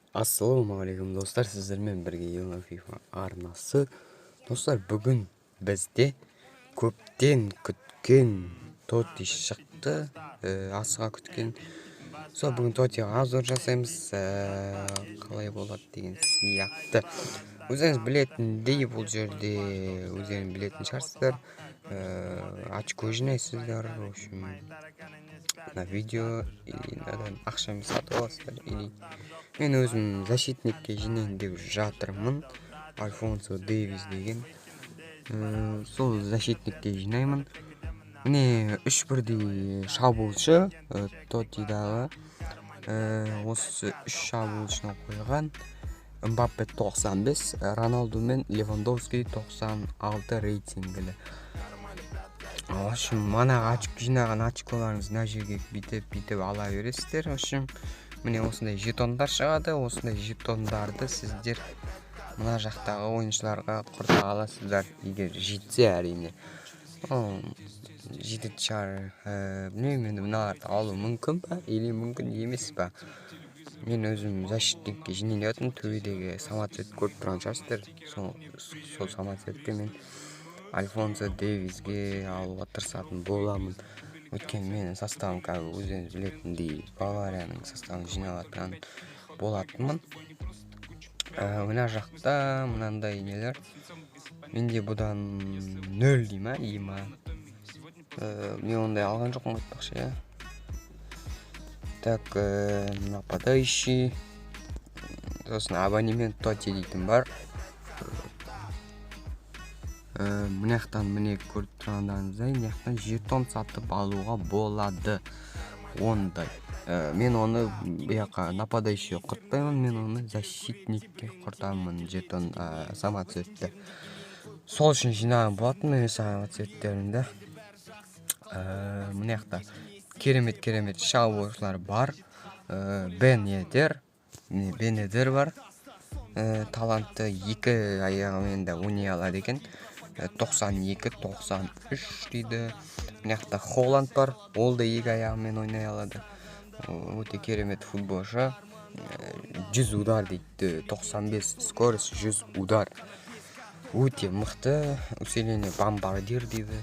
Ассалаумағалейкум достар, сіздермен бірге Ема FIFA арнасы. Достар, бүгін бізде көптен күткен Тоти шықты, асыға күткен. Сол бүгін Тотиға обзор жасаймыз, қалай болады деген сияқты. Өздеріңіз білетіндей, бұл жерде өздеріңіз білетін шығарсыздар, очко жинайсыздар. В общем, на видео или ақшамен сатып аласыздар, или мен өзім защитникке жинайын деп жатырмын. Альфонсо Дэвис деген. Сол защитникке жинаймын. Міне 3 бірдей шабуылшы Тотидағы. Осы 3 шабуылшыны қойған. Мбаппе 95, Роналду мен Левандовский 96 рейтингілі. В общем, манағы жинаған очколарыңыз мына жерге бүйтіп ала бересіздер. В общем, міне осындай жетондар шығады. Осындай жетондарды сіздер мына жақтағы ойыншыларға құрта аласыздар, егер жетсе әрине. Жететін шығар. Білмеймін, енді мыналарды алу мүмкін ба, или мүмкін емес па. Мен өзім защитникке жинайын деп жатырмын. Төбедегі самоцвет көріп тұрған шығарсыздар. Сол самоцветке мен Альфонсо Дэвисге алуға тырысатын боламын. Өйткені менің составым өздеріңіз білетіндей Баварияның составын жиналатын болатынмын. Мына жақта мынандай нелер. Менде бұдан 0 дей ма, ема. Мен ондай алған жоқпын айтпақшы, иә. Так, нападающий. Сосын абонемент Тоти дейтін бар. Мына жақтан міне көріп тұрғандарыңыздай, мына жақтан жетон сатып алуға болады. Ондай. Мен оны бұяққа нападающий құртпаймын, мен оны защитникке құртамын жетон самоцветті. Сол үшін жинаған болатын мен самоцветтерімді. Мына жақта керемет шабуылшылар бар. Бен Едер бар. Талантты 2 аяғымен де ойнай алады екен. 92-93 дейді. Мына жақта Холланд бар, ол да 2 аяғымен ойнай алады. Өте керемет футболшы. 100 удар дейді, 95 скорость, 100 удар. Өте мықты, усиление бомбардир дейді.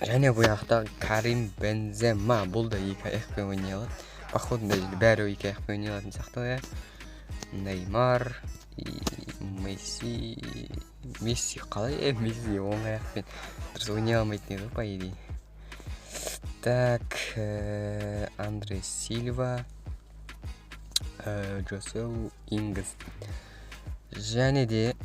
Және бұл жақта Карим Бензема, бұл да 2 аяқпен ойнай алады. Походу бәрі 2 аяқпен ойнай алатын сияқты. Неймар, Месси қалай? Месси оң аяқпен дұрыс ойнай алмайтын еді, по идее. Так, Андре Сильва, Джосел Ингс. Және де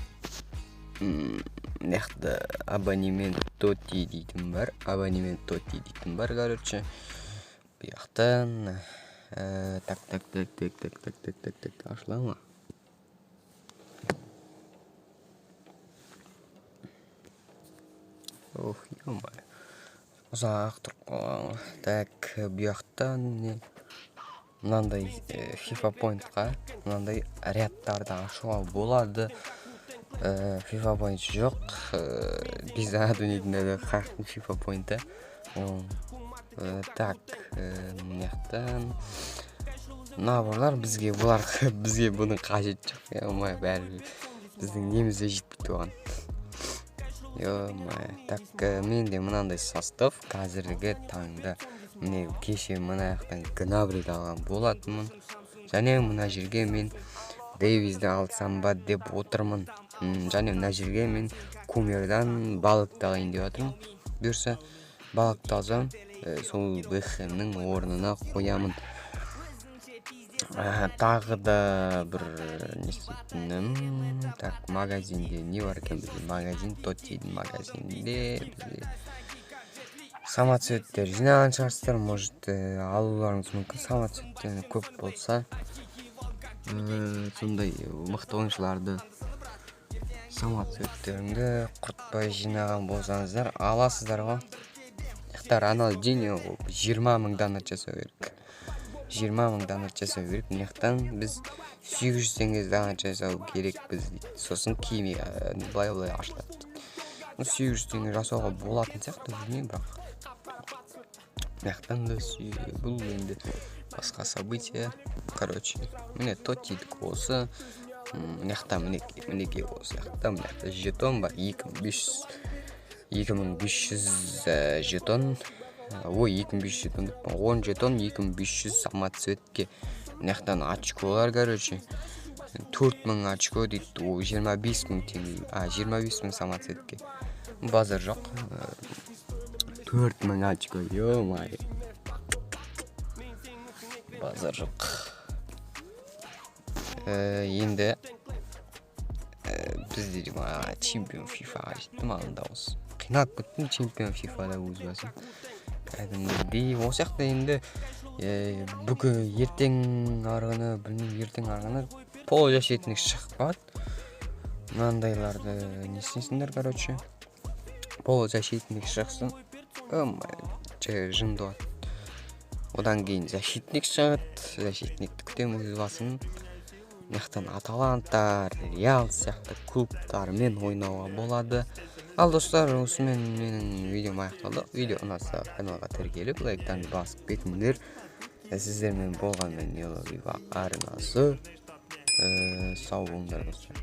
мынақты абонемент Тоти дейтін бар. Короче. Бұл жақтан так. Ашыла ма? Ох, ё-моё. Ұзақ тұрып қалған. Так, бұл жақтан мынандай FIFA Point-қа мынандай рядтарды ашуға болады. FIFA Point жоқ. Біз дүниедегі қақтың FIFA Point-ы. Так, мына жақтан наборлар бізге бұның қажет жоқ. Ё-моё, бәрі біздің немізде жетпейді оған. Ё-моё. Так, менде мынандай состав қазіргі таңда. Міне кеше мына жақтан Гнабриді алған болатынмын. Және мына жерге мен Дэвисді алсам ба деп отырмын. Және мына жерге мен Кумердан балықты алайын деп отырмын. Бұйырса балықты алсам, сол Бехемнің орнына қоямын. Тағы да бір нестейтінім. Так, магазинде не бар екен бізде? Магазин, Тотидің магазинде бізде самоцветтер жинаған шығарсыздар. Может, алуларыңыз мүмкін. Самоцветтер көп болса, сондай мықты ойыншыларды самоцветтеріңді құртпай жинаған болсаңыздар, аласыздар ғой. Рональдиньо 20 000 донат жасау керек. 20 000 донат жасау керек. Мынаяқтан біз 800 теңге донат жасау керек біз дейді. Сосын киімі былай ашылады. 800 теңге жасауға болатын сияқты, білмеймін бірақ. Мынаяқтан да бұл енді басқа события. Короче, міне тотидік осы. Мынақта мінекей осы жақта. Мынақта жетон бар. 2500 жетон. Ой, 2500 жетон деп 10 жетон 2500 самоцветке. Мынақтан очколар, короче. 4000 очко дейді. 25000 теңге. 25000 самоцветке. Базар жоқ. 4000 очко. Ё-май. Базар жоқ. Енді бізде чемпион FIFA-ға жеттім алдында осы. Қинап кеттім чемпион FIFA-да өз басым. Кәдімгідей осы жақта енді бүгін ертең арғыны полузащитник шықпады. Мынандайларды не істейсіңдер, короче. Полузащитник шықсын. Жынды от. Одан кейін защитник шығады. Защитникті күтем өз басым. Мынақтан Аталанта, Реал сияқты клубтармен ойнауға болады. Ал достар, осымен менің видеом аяқталды. Видео ұнаса каналға тіркеліп, лайктан басып кетіңдер. Сіздермен болғанмен арнасы. Сау болыңдар достар.